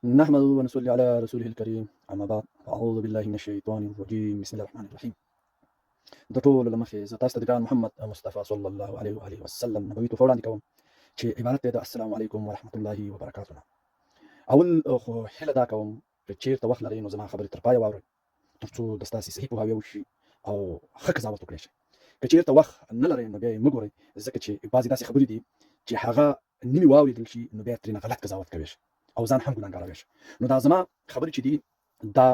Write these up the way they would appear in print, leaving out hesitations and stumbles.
نحمده ونصلي على رسوله الكريم اما بعد اعوذ بالله من الشيطان الرجيم بسم الله الرحمن الرحیم. د ټولو له مخې زه تاسو ته د ګران محمد مصطفی صلی الله علیه و آله وسلم نبوي توفه وړاندې کوم چې عبارت دی د السلام علیکم ورحمت الله وبرکاته. اول خو هیله دا کوم چې چیرته وخت لرئ نو زما خبرې تر پایه واورئ تر څو د ستاسې صحیح پوهاوی وشي او ښه قضاوت وکړئ شئ. که چیرته وخت نه لرئ نو بیا یې مه ګورئ، ځکه چې بعضې داسې خبرې دي چې هغه نیمې واورېدل شي نو بیا ترېنه غلط قضاوت کوی شئ او ځان هم ګناهګاروی شئ. نو دا زما خبرې چې دي دا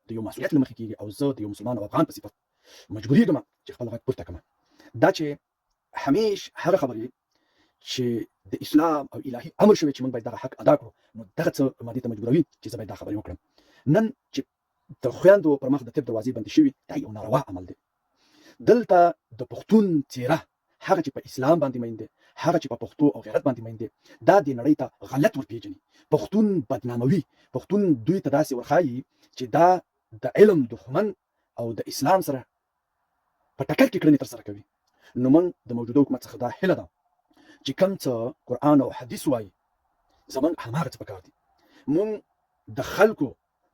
د یو مسؤلیت له مخې کېږي او زه د یو مسلمان او افغان په صفت مجبورېږم چې خپل غږ پورته کړم. دا چې همیش هغه خبرې چې د اسلام او الهي امر شوی چې موږ باید دغه حق ادا کړو، نو دغه څه ما دې ته مجبوروي چې زه باید دا خبرې وکړم. نن چې د خویندو پر مخ د طب دروازې بندې شوي، دا یو ناروا عمل دی. دلته د پښتون څېره هغه چې په اسلام باندې مین دی، هغه چې په پښتو او غیرت باندې مین دی، دا د نړۍ ته غلط ورپېژني، پښتون بدناموي، پښتون دوی ته داسې ورښایي چې دا د علم دښمن او د اسلام سره په ټکر کې کړنې ترسره کوي. نو موږ د موجوده حکومت څخه دا هیله ده چې کوم څه قرآن او حدیث وایي زموږ هماغه څه پکار دي. موږ د خلکو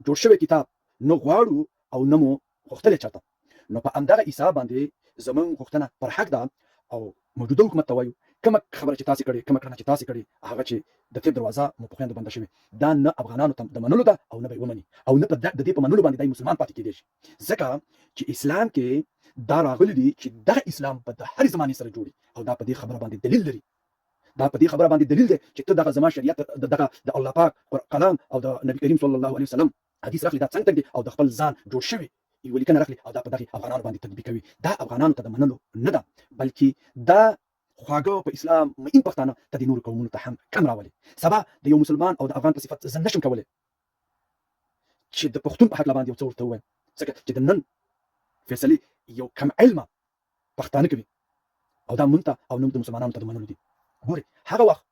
جوړ شوی کتاب نه غواړو او نه مو غوښتلی چاته، نو په همدغه حساب باندې زموږ غوښتنه پر حق ده او موجوده حکومت ته وایو کومه خبره چې تاسې کړې، کومه کړنه چې تاسې کړې، هغه چې د طب دروازه مو په خویندو بنده شوې، دا نه افغانانو ته د منلو ده او نه به یې ومني او نه د دې په منلو باندې دی مسلمان پاتې کېدی شي. ځکه چې اسلام کې دا راغلی دي چې دغه اسلام په د هرې زمانې سره جوړي او دا په دې خبره باندې دلیل لري. دا په دې خبره باندې دلیل دی چې ته دغه زما شریعت دغه د الله پاک کلام او د نبی کریم صلی الله علیه وسلم حدیث راخلي، دا څنګه دی او د خپل ځان جوړ شوی یو لیکنه راخلي او دا په دغه افغانانو باندې تطبیق کوي. دا افغانانو ته د منلو نه ده، بلکې دا خواږه په اسلام مئین پښتانه ته د نورو قومونو ته هم کم راولي. سبا د یو مسلمان او د افغان په صفت زه نشم کولی چې د پښتون په هکله باندې یو څه ورته ووایم، ځکه چې د نن فیصلې یو کم علمه پښتانه کوي او دا مونږ ته او نوم د مسلمانانو ته د منلو دي. ګورئ هغه وخت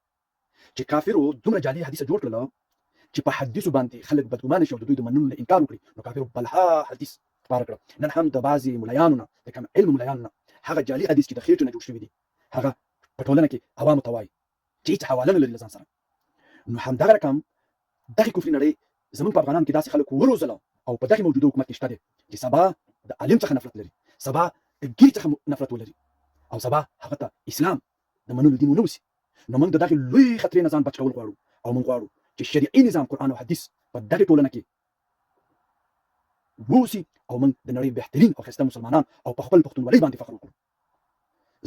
چې کافرو دومره جعلي حدیثه جوړ کړله چې په حدیثو باندې خلک بدګمانه شي او د دوی د منلو نه انکار وکړي، نو کافرو بلها حدیث خپاره کړه. نن هم د بعضې ملایانو نه، د کم علم ملایانو نه، هغه جعلي حدیث چې د خېټو نه جوړ شوي دي هغه په ټولنه کې عوامو ته وایي چې هېڅ حواله نه لري له ځان سره. نو همدغه رقم دغې کفري نړۍ زموږ په افغانانو کې داسې خلک وروزله او په دغې موجوده حکومت کې شته دی چې سبا د عالم څخه نفرت لري، سبا د ګیري څخه نفرت ولري او سبا هغه ته اسلام د منلو دین ونه وسي. نو موږ د دغې لوی خطرې نه ځان بچ کول غواړو او موږ غواړو چې شرعي نظام قرآن او حدیث په دغې ټولنه کې ووسي او موږ د نړۍ بهترین او ښایسته مسلمانان او په خپل پښتونولۍ باندې فخر وکړو.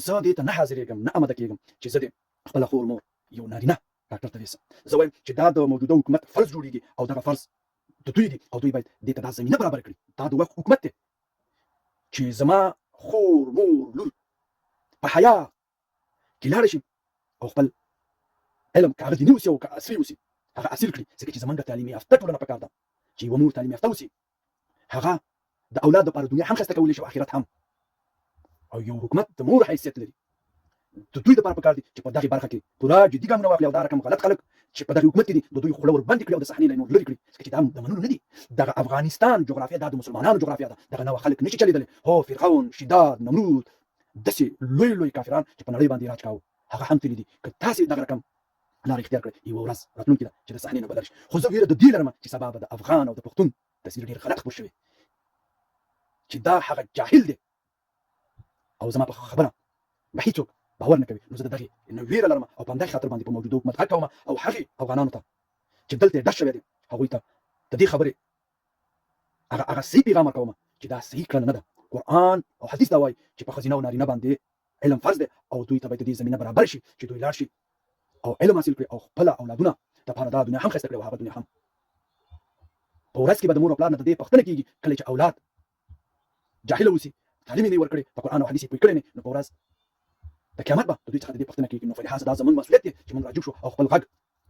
زه دې ته نه حاضرېږم، نه اماده کېږم چې زه دې خپله خور مور یو نارینه ډاکټر ته یوسم. زه وایم چې دا د موجوده حکومت فرض جوړېږي او دغه فرض د دوی دی او دوی باید دې ته دا زمینه برابر کړي. دا د وخت حکومت دی چې زما خور مور لور په حیا کې لاړه شي او خپل علم که هغه دیني اوسي او که عصري اوسي هغه اصیل کړي، ځکه چې زمونږ تعلیم یافته ټولنه پکار ده چې یوه مور تعلیم یافته اوسي، هغه د اولاد دپاره دنیا هم ښایسته کولی شي او آخرت هم. او یو حکومت د مور حیثیت لري، د دوی دپاره پکار دي چې په دغې برخه کې پوره جدي ګامونه واخلي او دا رقم غلط خلک چې په دغې حکومت کې دي د دوی خوله ورباندې کړي او د صحنې نه یې نور لرې کړي، ځکه چې دا د منلو نه دي. دغه افغانستان جغرافیه دا د مسلمانانو جغرافیه ده، دغه نوع خلک نشي چلېدلی. هو فرعون، شداد، نمرود، داسې لوی لوی کافران چې په نړۍ باندې راج کاوه هغه هم تللي دي. که تاسې دغه رقم لار اختیار کړئ یوه ورځ راتلونکې ده چې د صحنې نه بدل شي. خو زه ویره د دې لرم چې سبا به د افغان او د پښتون تصویر ډېر غلط خپور شوی چې دا هغه جاهل دی او زما په خبره به هېڅوک باور نه کوي. نو زه د دغې نه ویره لرم او په همدغې خاطر باندې په موجوده حکومت غږ کوم او هغې افغانانو ته چې دلته یې ډز شوی دی هغوی ته د دې خبرې هغه صحیح پیغام ورکوم چې دا صحیح کړنه نه ده. قرآن او حدیث دا وایي چې په ښځینه او نارینه باندې علم فرض دی او دوی ته باید د دې زمینه برابر شي چې دوی لاړ شي او علم حاصل کړي او خپله اولادونه دپاره دا دنیا هم ښایسته کړي او هغه دنیا هم. په ورځ کې به د مور او پلار نه د دې پوښتنه کېږي کله چې اولاد جاهله اوسي، تعلیم یې نه ورکړی، په قرآن او حدیث یې پوه کړی نه، نو په ورځ د قیامت به د دوی څخه د دې پوښتنه کېږي. نو فلهذا دا زموږ مسؤلیت دی چې موږ راجوع شو او خپل غږ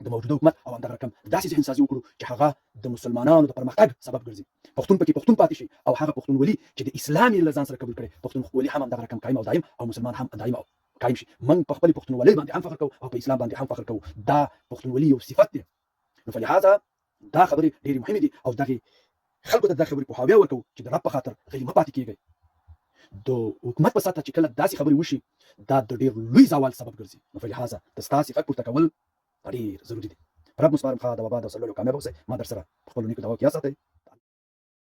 د موجوده حکومت او همدغه رقم داسې ذهن سازي وکړو چې هغه د مسلمانانو د پرمختګ سبب ګرځي. پښتون پکې پښتون پاتې شي او هغه پښتونولي چې د اسلام یې له ځان سره قبول کړي پښتونولي هم همدغه رقم قایم او دایم او مسلمان هم دایم او قایم شي. موږ په خپلې پښتونولۍ باندې هم فخر کوو او په اسلام باندې هم فخر کوو. دا پښتونولي یو صفت دی. نو فلهذا دا خبرې ډېرې مهمې دي او دغې خلکو ته دا خبرې پوهاوی ورکوو چې د رب په خاطر غلي مه پاتې کېږئ. د حکومت په سطحه چې کله داسې خبرې وشي دا د ډېر لوی زوال سبب ګرځي. نو فلهذا د ستاسې غږ پورته کول ډېر ضروري دي. رب مو سپارم ښه دوا باد او سرلوړي او کامیابه اوسئ. ما در سره په خپلو نیکو دعاو کې یاد ساتئ.